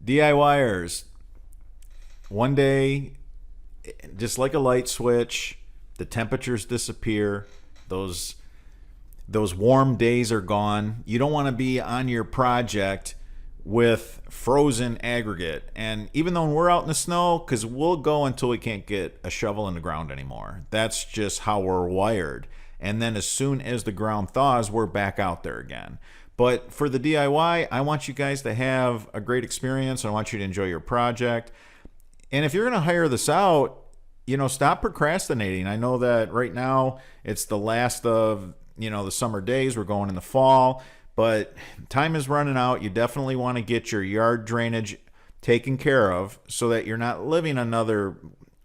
DIYers, one day, just like a light switch, the temperatures disappear. Those warm days are gone. You don't want to be on your project with frozen aggregate. And even though we're out in the snow, because we'll go until we can't get a shovel in the ground anymore. That's just how we're wired. And then as soon as the ground thaws, we're back out there again. But for the DIY, I want you guys to have a great experience. I want you to enjoy your project. And if you're going to hire this out, stop procrastinating. I know that right now it's the last of, the summer days. We're going in the fall, but time is running out. You definitely want to get your yard drainage taken care of so that you're not living another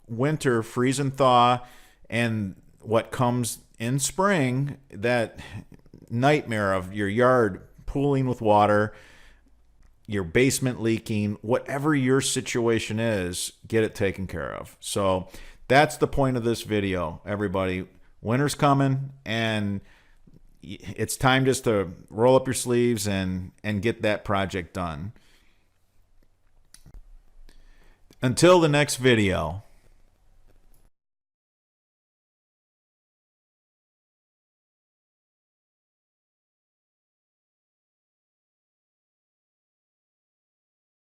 winter freeze and thaw and what comes in spring, that nightmare of your yard pooling with water, your basement leaking, whatever your situation is, get it taken care of. So that's the point of this video, everybody. Winter's coming, and it's time just to roll up your sleeves and get that project done. Until the next video.